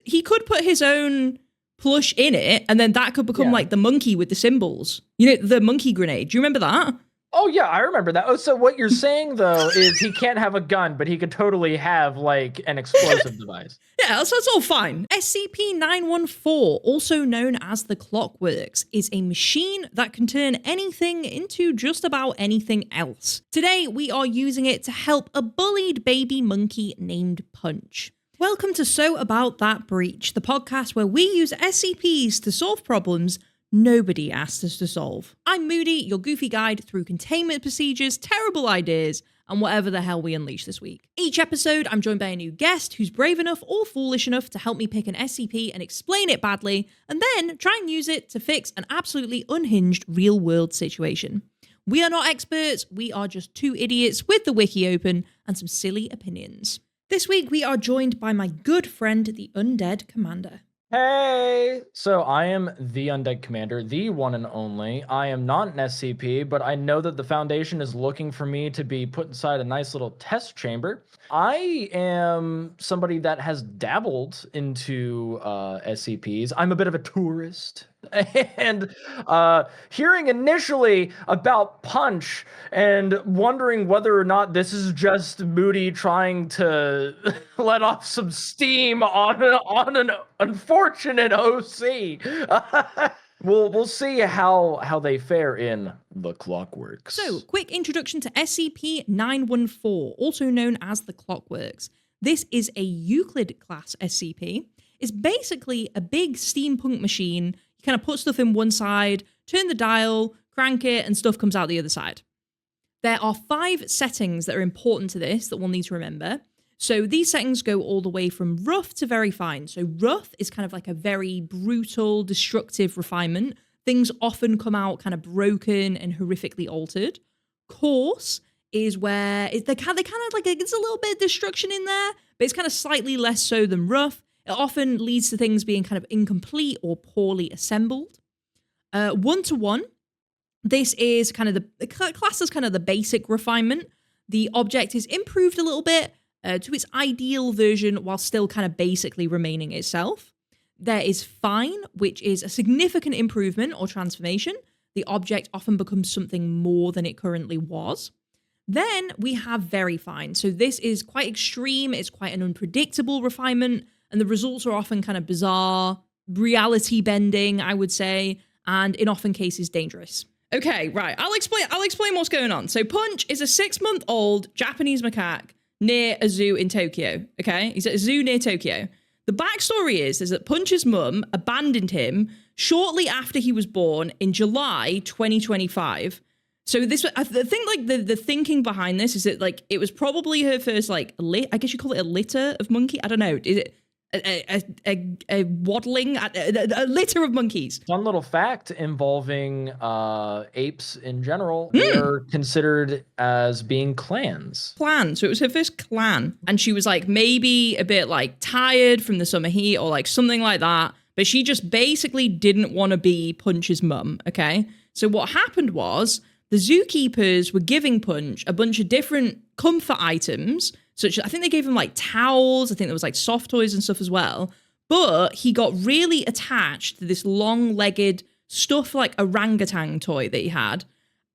he could put his own plush in it, and then that could become like the monkey with the symbols. You know, the monkey grenade. Do you remember that? Oh, yeah, I remember that. Oh, so what you're saying, though, is he can't have a gun, but he could totally have, like, an explosive device. Yeah, so that's all fine. SCP-914, also known as the Clockworks, is a machine that can turn anything into just about anything else. Today, we are using it to help a bullied baby monkey named Punch. Welcome to So About That Breach, the podcast where we use SCPs to solve problems nobody asked us to solve. I'm Moody, your goofy guide through containment procedures, terrible ideas, and whatever the hell we unleash this week. Each episode, I'm joined by a new guest who's brave enough or foolish enough to help me pick an SCP and explain it badly, and then try and use it to fix an absolutely unhinged real-world situation. We are not experts, we are just two idiots with the wiki open and some silly opinions. This week, we are joined by my good friend, the Undead Commander. Hey! So I am the Undead Commander, the one and only. I am not an SCP, but I know that the Foundation is looking for me to be put inside a nice little test chamber. I am somebody that has dabbled into SCPs. I'm a bit of a tourist. And hearing initially about Punch and wondering whether or not this is just Moody trying to let off some steam on an unfortunate OC. We'll see how they fare in the Clockworks. So, quick introduction to SCP-914, also known as the Clockworks. This is a Euclid class SCP. It's basically a big steampunk machine. You kind of put stuff in one side, turn the dial, crank it, and stuff comes out the other side. There are 5 settings that are important to this that we'll need to remember. So these settings go all the way from rough to very fine. So rough is kind of like a very brutal, destructive refinement. Things often come out kind of broken and horrifically altered. Coarse is where they kind of like, it's a little bit of destruction in there, but it's kind of slightly less so than rough. It often leads to things being kind of incomplete or poorly assembled. 1-to-1, this is kind of the class is kind of the basic refinement. The object is improved a little bit to its ideal version while still kind of basically remaining itself. There is fine, which is a significant improvement or transformation. The object often becomes something more than it currently was. Then we have very fine. So this is quite extreme. It's quite an unpredictable refinement. And the results are often kind of bizarre, reality bending, I would say, and in often cases dangerous. Okay, right. I'll explain what's going on. So Punch is a 6-month-old Japanese macaque near a zoo in Tokyo. Okay, he's at a zoo near Tokyo. The backstory is that Punch's mum abandoned him shortly after he was born in July 2025. So this, I think, like the thinking behind this is that like it was probably her first like I guess you call it a litter of monkey. I don't know. Is it a waddling a litter of monkeys? Fun little fact involving apes in general. They're considered as being clans. Clan. So it was her first clan, and she was like maybe a bit like tired from the summer heat or like something like that. But she just basically didn't want to be Punch's mum. Okay. So what happened was the zookeepers were giving Punch a bunch of different comfort items. Such, I think they gave him like towels. I think there was like soft toys and stuff as well. But he got really attached to this long-legged stuffed like orangutan toy that he had.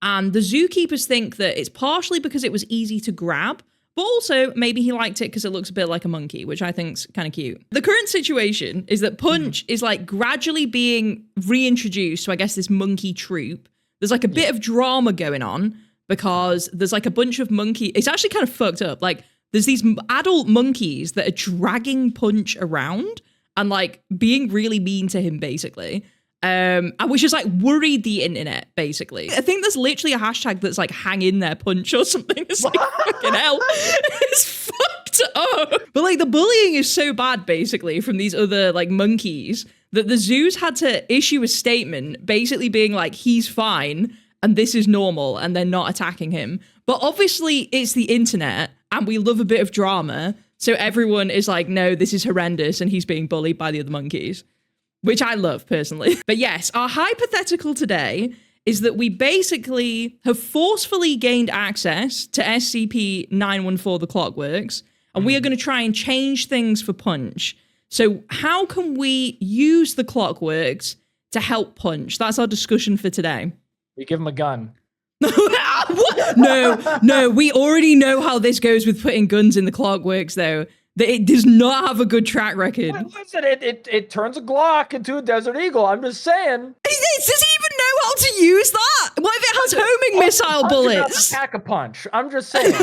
And the zookeepers think that it's partially because it was easy to grab, but also maybe he liked it because it looks a bit like a monkey, which I think's kind of cute. The current situation is that Punch is like gradually being reintroduced to, I guess, this monkey troop. There's like a bit of drama going on because there's like a bunch of monkeys. It's actually kind of fucked up. Like, there's these adult monkeys that are dragging Punch around and like being really mean to him, basically. Which has like worried the internet, basically. I think there's literally a hashtag that's like hang in there Punch or something. It's like fucking hell. It's fucked up. But like the bullying is so bad, basically, from these other like monkeys that the zoos had to issue a statement basically being like, he's fine and this is normal and they're not attacking him. But obviously it's the internet and we love a bit of drama. So everyone is like, no, this is horrendous and he's being bullied by the other monkeys, which I love personally. But yes, our hypothetical today is that we basically have forcefully gained access to SCP-914 The Clockworks, and we are going to try and change things for Punch. So how can we use the Clockworks to help Punch? That's our discussion for today. We give him a gun. What? No, we already know how this goes with putting guns in the Clockworks, though. It does not have a good track record. Listen, it turns a Glock into a Desert Eagle. I'm just saying. Does he even know how to use that? What if it has homing missile bullets? Pack a punch. I'm just saying.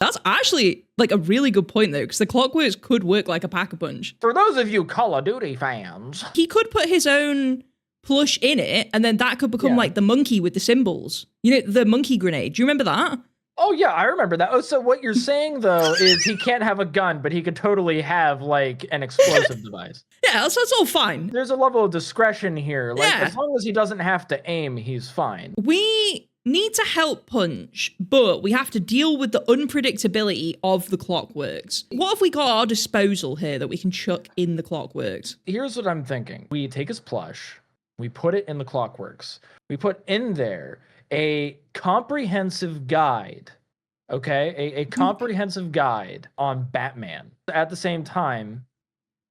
That's actually like a really good point, though, because the Clockworks could work like a pack-a-punch. For those of you Call of Duty fans, he could put his own plush in it, and then that could become like the monkey with the symbols. You know, the monkey grenade. Do you remember that? Oh, yeah, I remember that. Oh, so what you're saying, though, is he can't have a gun, but he could totally have, like, an explosive device. Yeah, so it's all fine. There's a level of discretion here. Like, as long as he doesn't have to aim, he's fine. We need to help Punch, but we have to deal with the unpredictability of the Clockworks. What have we got at our disposal here that we can chuck in the Clockworks? Here's what I'm thinking. We take his plush, we put it in the Clockworks. We put in there a comprehensive guide, okay? A comprehensive guide on Batman at the same time.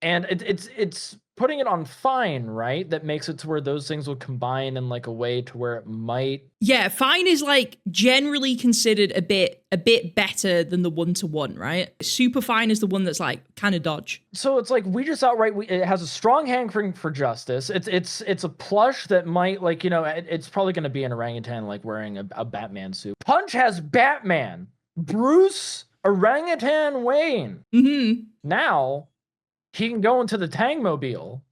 And it's putting it on fine, right? That makes it to where those things will combine in like a way to where it might. Yeah, fine is like generally considered a bit better than the 1-to-1, right? Super fine is the one that's like kind of dodge. So it's like we just outright it has a strong hankering for justice. It's a plush that might like, you know, it's probably going to be an orangutan like wearing a Batman suit. Punch has Batman, Bruce, orangutan Wayne. Mm-hmm. Now he can go into the Tangmobile.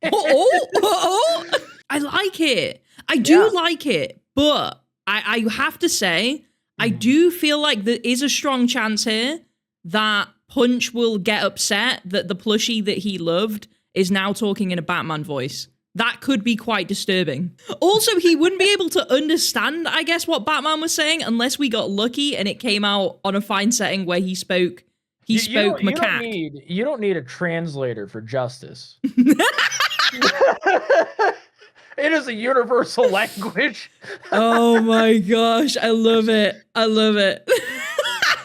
I like it. I do like it, but I have to say, I do feel like there is a strong chance here that Punch will get upset that the plushie that he loved is now talking in a Batman voice. That could be quite disturbing. Also, he wouldn't be able to understand, I guess, what Batman was saying unless we got lucky and it came out on a fine setting where he spoke. Macaque. You don't need a translator for justice. It is a universal language. Oh my gosh, I love it. I love it.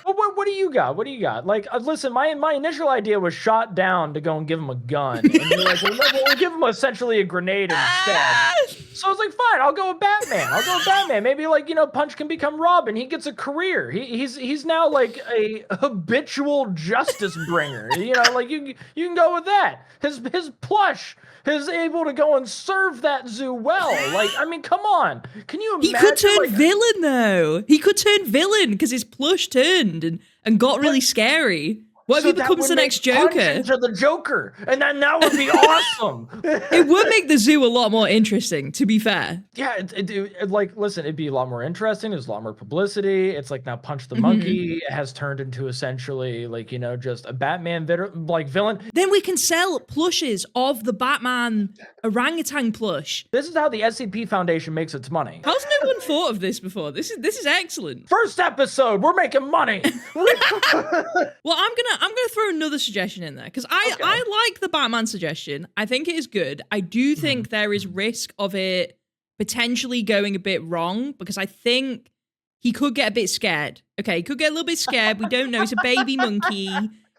What do you got? What do you got? Like, listen, my initial idea was shot down to go and give him a gun. And you're like, we'll give him essentially a grenade instead. So I was like, fine, I'll go with Batman. Maybe like, you know, Punch can become Robin. He gets a career. He's now like a habitual justice bringer. You know, like you can go with that. His plush is able to go and serve that zoo well. Like, I mean, come on. Can you imagine? He could turn villain, though. He could turn villain because his plush turned and got really scary. What if he becomes the next Joker? Into the Joker, and then that would be awesome. It would make the zoo a lot more interesting, to be fair. Yeah, like, listen, it'd be a lot more interesting. There's a lot more publicity. It's like now Punch the Monkey has turned into essentially like, you know, just a Batman villain. Then we can sell plushes of the Batman orangutan plush. This is how the SCP Foundation makes its money. How's no one thought of this before? This is excellent. First episode, we're making money. Well, I'm gonna throw another suggestion in there because I like the Batman suggestion. I think it is good. I do think there is risk of it potentially going a bit wrong because I think he could get a bit scared. Okay, he could get a little bit scared. We don't know. He's a baby monkey.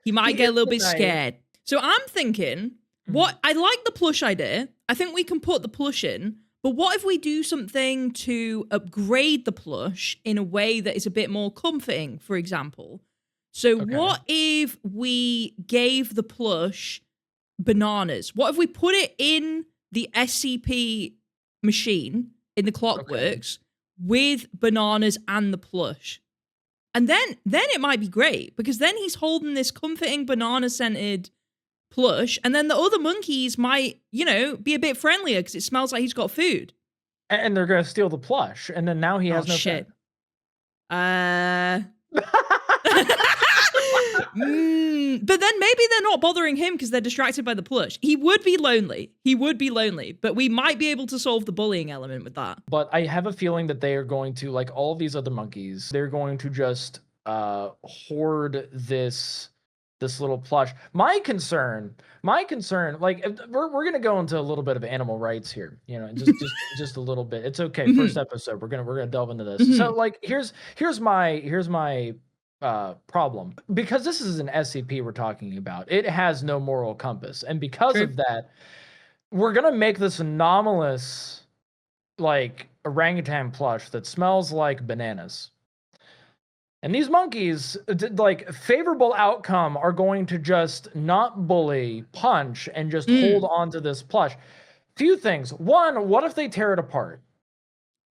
He might get a little bit scared. So I'm thinking, I like the plush idea. I think we can put the plush in. But what if we do something to upgrade the plush in a way that is a bit more comforting, for example? So what if we gave the plush bananas? What if we put it in the SCP machine, in the Clockworks, with bananas and the plush? And then it might be great, because then he's holding this comforting banana-scented plush, and then the other monkeys might, you know, be a bit friendlier because it smells like he's got food. And they're going to steal the plush, and then now he has no shit. But then maybe they're not bothering him because they're distracted by the plush. He would be lonely, but we might be able to solve the bullying element with that. But I have a feeling that they are going to, like all of these other monkeys, they're going to just hoard this little plush. My concern, like we're gonna go into a little bit of animal rights here, you know, just a little bit. It's okay. First episode, we're gonna delve into this. So like here's my problem. Because this is an SCP we're talking about, it has no moral compass. And because True. of that, we're going to make this anomalous, like, orangutan plush that smells like bananas. And these monkeys, like, favorable outcome are going to just not bully, punch, and just hold on to this plush. Few things. One, what if they tear it apart?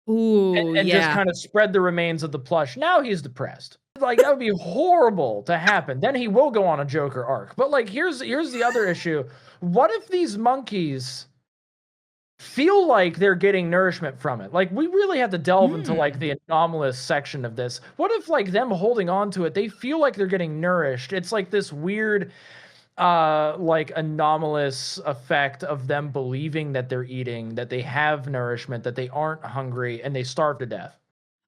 Ooh, And just yeah. kind of spread the remains of the plush. Now he's depressed. Like, that would be horrible to happen. Then he will go on a Joker arc. But like, here's the other issue. What if these monkeys feel like they're getting nourishment from it? Like, we really have to delve into like the anomalous section of this. What if like them holding on to it, they feel like they're getting nourished? It's like this weird like anomalous effect of them believing that they're eating, that they have nourishment, that they aren't hungry, and they starve to death.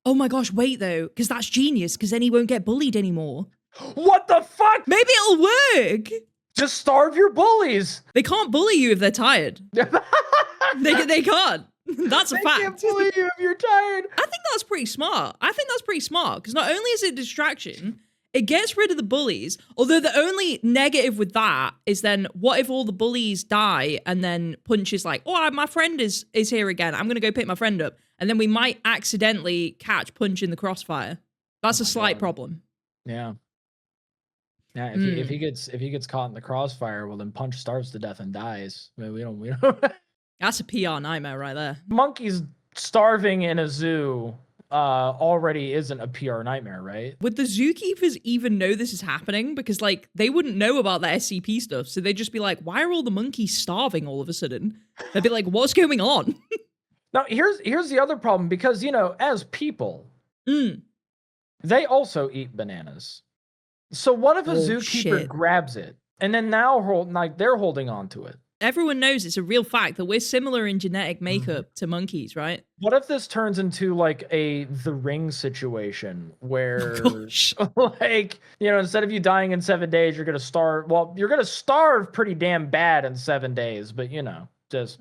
Oh my gosh, wait though, because that's genius, because then he won't get bullied anymore. What the fuck? Maybe it'll work. Just starve your bullies. They can't bully you if they're tired. They can't. That's a fact. They can't bully you if you're tired. I think that's pretty smart. Because not only is it a distraction, it gets rid of the bullies. Although the only negative with that is then what if all the bullies die and then Punch is like, oh, my friend is here again. I'm going to go pick my friend up. And then we might accidentally catch Punch in the crossfire. That's a slight problem. Yeah. Yeah, if he gets caught in the crossfire, well then Punch starves to death and dies. I mean, we don't That's a PR nightmare right there. Monkeys starving in a zoo already isn't a PR nightmare, right? Would the zookeepers even know this is happening? Because like they wouldn't know about the SCP stuff, so they'd just be like, why are all the monkeys starving all of a sudden? They'd be like, what's going on? Now here's the other problem, because as people, they also eat bananas. So what if a zookeeper grabs it and then now they're holding on to it? Everyone knows it's a real fact that we're similar in genetic makeup to monkeys, right? What if this turns into like The Ring situation where like, instead of you dying in 7 days, you're going to starve. Well, you're going to starve pretty damn bad in 7 days, but just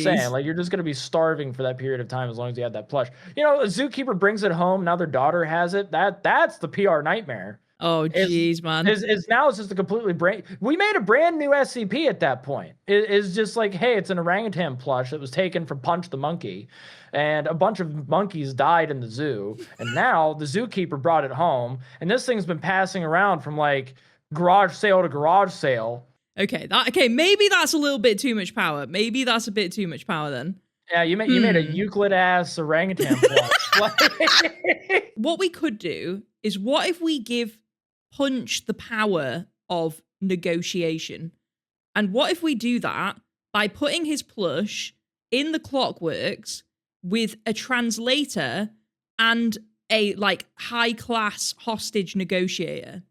saying, like, you're just going to be starving for that period of time as long as you have that plush. A zookeeper brings it home, now their daughter has it. That's the PR nightmare. Oh, jeez, man. Now it's just a completely we made a brand new SCP at that point. It's just like, hey, it's an orangutan plush that was taken from Punch the monkey, and a bunch of monkeys died in the zoo, and now the zookeeper brought it home, and this thing's been passing around from like garage sale to garage sale. Okay, maybe that's a little bit too much power. Maybe that's a bit too much power then. Yeah, you made a Euclid ass orangutan plush. What we could do is, what if we give Punch the power of negotiation? And what if we do that by putting his plush in the Clockworks with a translator and a like high class hostage negotiator?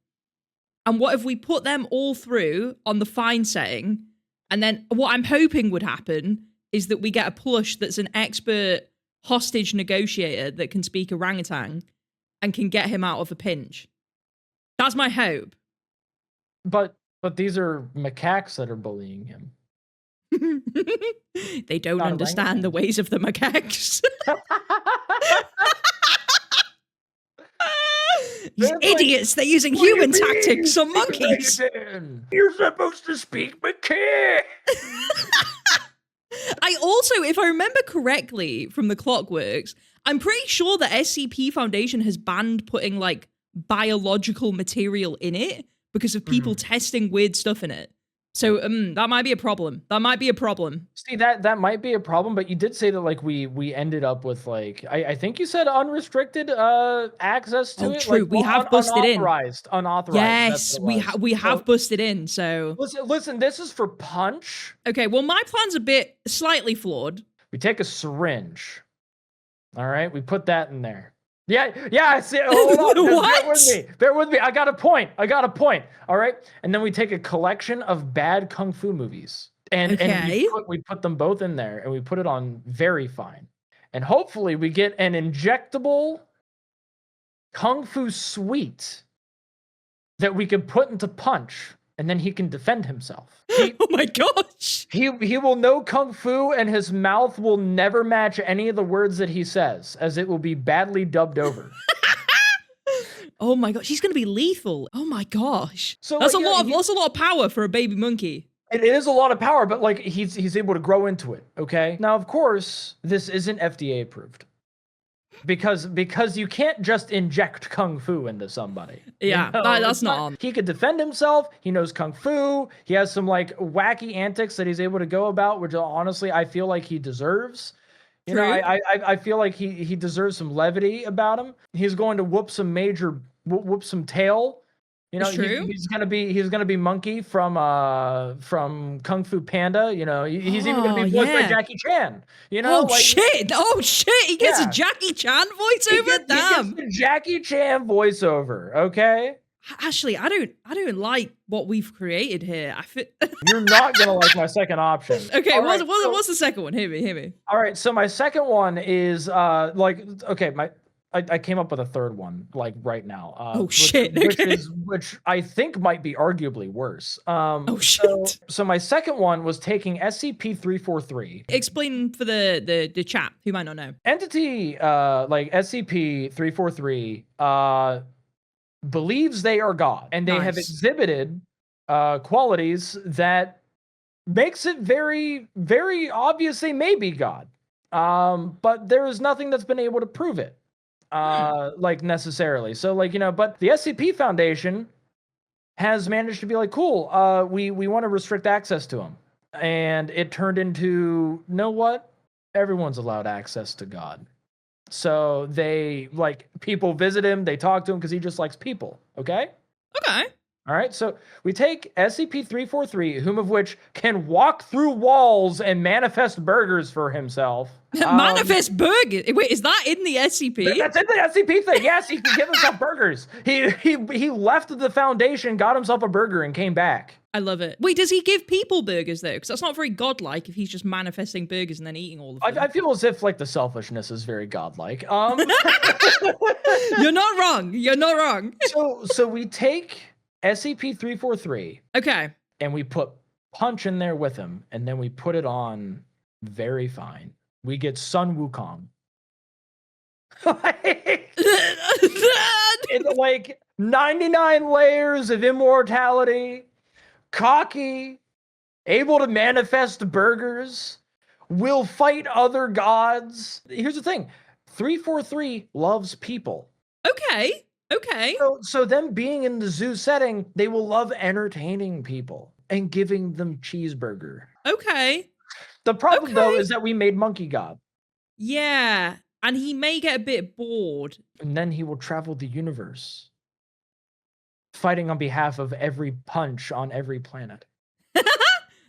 And what if we put them all through on the fine setting? And then what I'm hoping would happen is that we get a plush that's an expert hostage negotiator that can speak orangutan and can get him out of a pinch. That's my hope. But these are macaques that are bullying him. They don't understand the ways of the macaques. These idiots, they're using human tactics on monkeys. You're supposed to speak macaque. I also, if I remember correctly from the Clockworks, I'm pretty sure the SCP Foundation has banned putting like biological material in it because of people testing weird stuff in it. So that might be a problem. See, that might be a problem, but you did say that like we ended up with like I think you said unrestricted access to it. True. Like, we have busted unauthorized. Yes, we have busted in. So listen, this is for Punch. Okay, well my plan's a bit slightly flawed. We take a syringe. All right, we put that in there. Yeah, I see. Hold on. What? Bear with me. I got a point. All right. And then we take a collection of bad kung fu movies. And we put them both in there, and we put it on very fine. And hopefully we get an injectable kung fu suite that we can put into Punch, and then he can defend himself. Oh my gosh. He will know kung fu, and his mouth will never match any of the words that he says, as it will be badly dubbed over. Oh my gosh, he's gonna be lethal. Oh my gosh. So That's like, that's a lot of power for a baby monkey. It is a lot of power, but like he's able to grow into it. Okay. Now, of course, this isn't FDA approved because you can't just inject kung fu into somebody. Yeah, that's not on. He could defend himself. He knows kung fu. He has some like wacky antics that he's able to go about, which honestly I feel like he deserves. You know, I feel like he deserves some levity about him. He's going to whoop some tail. You know, he's gonna be Monkey from Kung Fu Panda. You know, he's even gonna be voiced by Jackie Chan. You know, shit! He gets a Jackie Chan voiceover. Damn, he gets the Jackie Chan voiceover. Okay. Actually, I don't like what we've created here. You're not gonna like my second option. Okay, what's the second one? Hear me. All right, so my second one is I came up with a third one, like right now. Which I think might be arguably worse. So my second one was taking SCP-343. Explain for the chat who might not know. Entity like SCP-343 believes they are God, and they have exhibited qualities that makes it very, very obvious they may be God. But there is nothing that's been able to prove it. Like necessarily. So like, you know, but the SCP Foundation has managed to be like, cool, we want to restrict access to him. And it turned into, know what? Everyone's allowed access to God. So they like people visit him, they talk to him because he just likes people. Okay? Okay. All right, so we take SCP-343, whom of which can walk through walls and manifest burgers for himself. Manifest burgers? Wait, is that in the SCP? That's in the SCP thing. Yes, he can give himself burgers. He left the Foundation, got himself a burger, and came back. I love it. Wait, does he give people burgers though? Because that's not very godlike if he's just manifesting burgers and then eating all of them. I feel as if like the selfishness is very godlike. You're not wrong. You're not wrong. So we take SCP-343. Okay. And we put Punch in there with him, and then we put it on very fine. We get Sun Wukong. It's like 99 layers of immortality, cocky, able to manifest burgers, will fight other gods. Here's the thing. 343 loves people. Okay. So them being in the zoo setting, they will love entertaining people and giving them cheeseburger. Okay. The problem though is that we made Monkey God. Yeah, and he may get a bit bored. And then he will travel the universe, fighting on behalf of every Punch on every planet.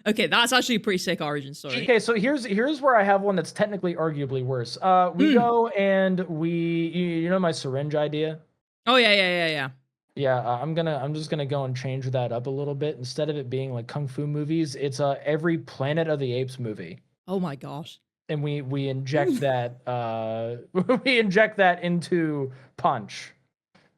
Okay, that's actually a pretty sick origin story. Okay, so here's where I have one that's technically arguably worse. We go and you know my syringe idea? Oh yeah. Yeah, I'm just gonna go and change that up a little bit. Instead of it being like kung fu movies, it's every Planet of the Apes movie. Oh my gosh. And we inject that we inject that into Punch.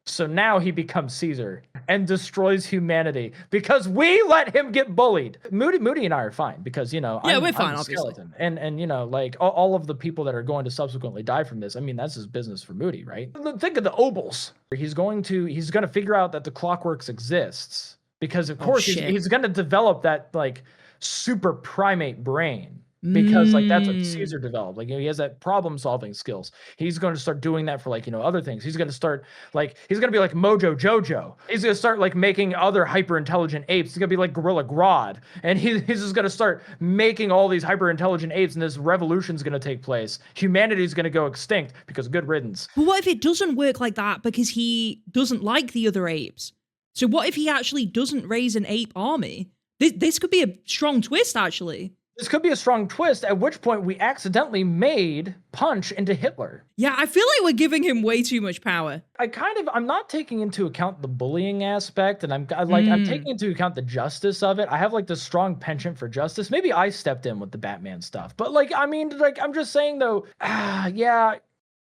So now he becomes Caesar and destroys humanity because we let him get bullied. Moody and I are fine because, you know, we're fine, I'm obviously. Skeleton. And you know, like all of the people that are going to subsequently die from this, I mean, that's his business for Moody, right? Think of the Obols. He's going to figure out that the Clockworks exists because of course he's going to develop that like super primate brain. Because like that's what Caesar developed. Like, you know, he has that problem solving skills. He's going to start doing that for like, you know, other things. He's going to start like he's going to be like Mojo Jojo. He's going to start like making other hyper intelligent apes. He's going to be like Gorilla Grodd, and he's just going to start making all these hyper intelligent apes, and this revolution's going to take place. Humanity's going to go extinct because good riddance. But what if it doesn't work like that because he doesn't like the other apes? So what if he actually doesn't raise an ape army? This could be a strong twist, actually. This could be a strong twist, at which point we accidentally made Punch into Hitler. Yeah, I feel like we're giving him way too much power. I'm not taking into account the bullying aspect, and I'm taking into account the justice of it. I have like this strong penchant for justice. Maybe I stepped in with the Batman stuff, but like, I mean, like, I'm just saying though, yeah,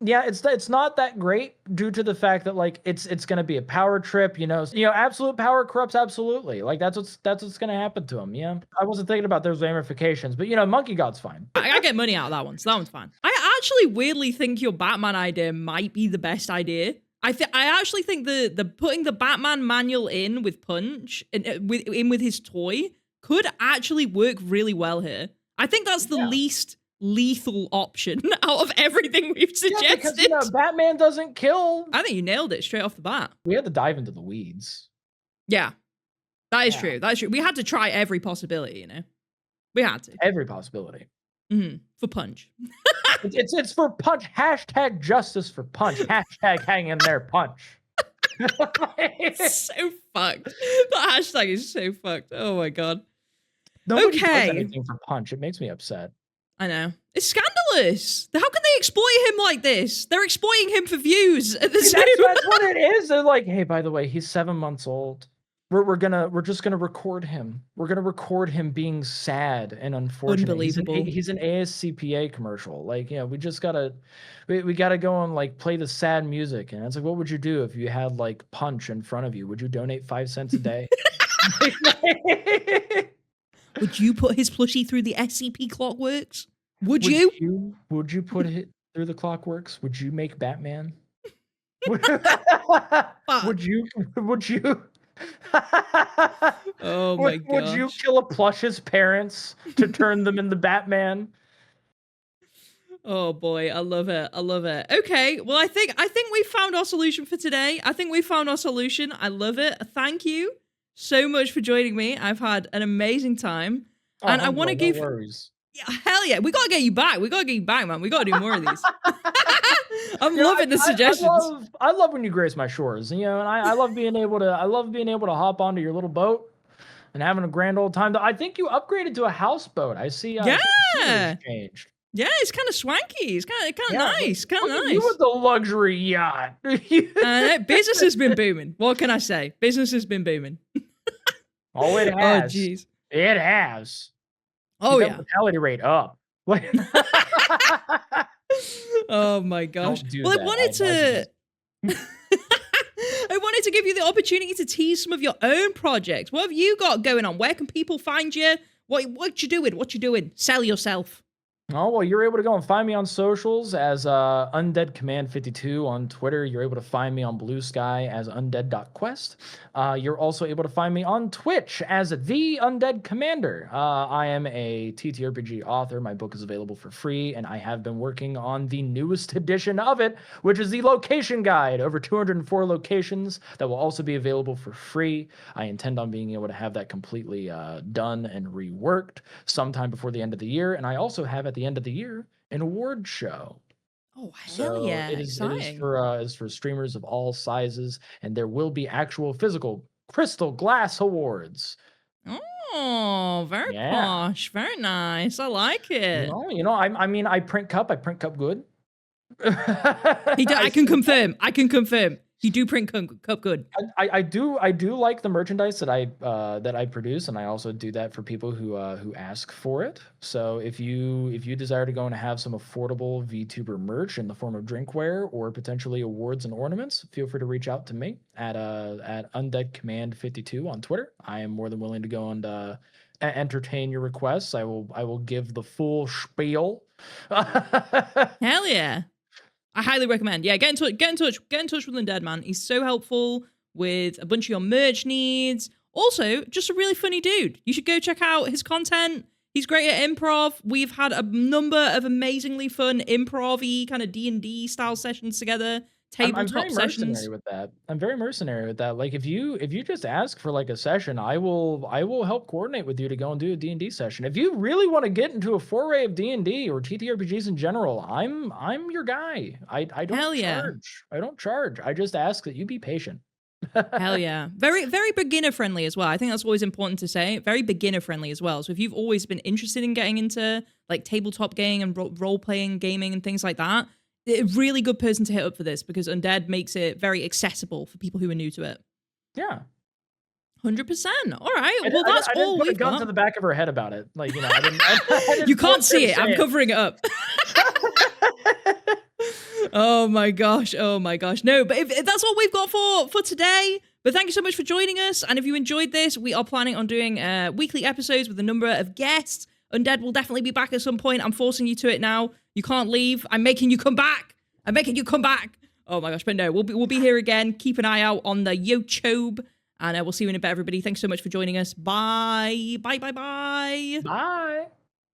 it's not that great due to the fact that like it's gonna be a power trip, you know, absolute power corrupts absolutely. Like that's what's gonna happen to him. Yeah, I wasn't thinking about those ramifications, but you know, Monkey God's fine. I get money out of that one, so that one's fine. I actually weirdly think your Batman idea might be the best idea. I actually think the putting the Batman manual in with Punch with his toy could actually work really well here. I think that's the least lethal option out of everything we've suggested. Yeah, because Batman doesn't kill. I think you nailed it straight off the bat. We had to dive into the weeds. Yeah, that is true. That's true. We had to try every possibility. We had to every possibility. For Punch. It's for Punch. Hashtag justice for Punch. Hashtag hang in there, Punch. It's so fucked. The hashtag is so fucked. Oh my god. Nobody does anything for Punch. It makes me upset. I know. It's scandalous. How can they exploit him like this? They're exploiting him for views at the same time. That's what it is. They're like, hey, by the way, he's 7 months old. We're just gonna record him. We're gonna record him being sad and unfortunate. Unbelievable. He's an ASCPA commercial. Like, we just gotta we gotta go and like play the sad music. And it's like, what would you do if you had like Punch in front of you? Would you donate 5 cents a day? Would you put his plushie through the SCP Clockworks? Would you? Would you put it through the Clockworks? Would you make Batman? Would you? Oh my god! Would you kill a plush's parents to turn them into Batman? Oh boy, I love it. I love it. Okay, well, I think we found our solution for today. I think we found our solution. I love it. Thank you so much for joining me. I've had an amazing time, and I want to give. Yeah, hell yeah, we gotta get you back. We gotta get you back, man. We gotta do more of these. I'm loving the suggestions. I love when you grace my shores, and I love being able to. I love being able to hop onto your little boat and having a grand old time. I think you upgraded to a houseboat. I see. Yeah. Changed. Yeah, it's kind of swanky. It's kind of nice. Kind of nice. You with the luxury yacht. Business has been booming. What can I say? Business has been booming. Oh, it has. Oh, jeez. It has. Oh, keep yeah. that mortality rate up. Oh my gosh. Well, I wanted to give you the opportunity to tease some of your own projects. What have you got going on? Where can people find you? What you doing? What you doing? Sell yourself. Oh, well, you're able to go and find me on socials as Undead Command 52 on Twitter. You're able to find me on Blue Sky as undead.quest. You're also able to find me on Twitch as the Undead Commander. I am a TTRPG author. My book is available for free, and I have been working on the newest edition of it, which is the location guide. Over 204 locations that will also be available for free. I intend on being able to have that completely done and reworked sometime before the end of the year. And I also have at the end of the year an award show. Oh, hell yeah. It is for streamers of all sizes, and there will be actual physical crystal glass awards. Oh, very posh. Very nice. I like it. I print cup good. I can confirm. You do print cup good. I do like the merchandise that I produce, and I also do that for people who ask for it. So if you desire to go and have some affordable VTuber merch in the form of drinkware or potentially awards and ornaments, feel free to reach out to me at Undead Command 52 on Twitter. I am more than willing to go and entertain your requests. I will give the full spiel. Hell yeah. I highly recommend. Yeah, get in touch with Undead, man. He's so helpful with a bunch of your merch needs. Also, just a really funny dude. You should go check out his content. He's great at improv. We've had a number of amazingly fun improv-y kind of D&D style sessions together. Tabletop sessions. I'm very mercenary with that. Like if you just ask for like a session, I will help coordinate with you to go and do a D&D session. If you really want to get into a foray of D&D or TTRPGs in general, I'm your guy. I don't Hell charge. Yeah. I don't charge. I just ask that you be patient. Hell yeah. Very, very beginner friendly as well. I think that's always important to say. Very beginner friendly as well. So if you've always been interested in getting into like tabletop gaming and role-playing gaming and things like that, a really good person to hit up for this, because Undead makes it very accessible for people who are new to it. Yeah. 100%. All right. Well, that's all we've got. I didn't put a gun to the back of her head about it. Like, I didn't you can't see it. I'm covering it up. Oh my gosh. No, but if that's all we've got for today. But thank you so much for joining us. And if you enjoyed this, we are planning on doing weekly episodes with a number of guests. Undead will definitely be back at some point. I'm forcing you to it now. You can't leave. I'm making you come back. Oh my gosh, but no, we'll be here again. Keep an eye out on the YouTube, and we'll see you in a bit, everybody. Thanks so much for joining us. Bye. Bye, bye, bye. Bye.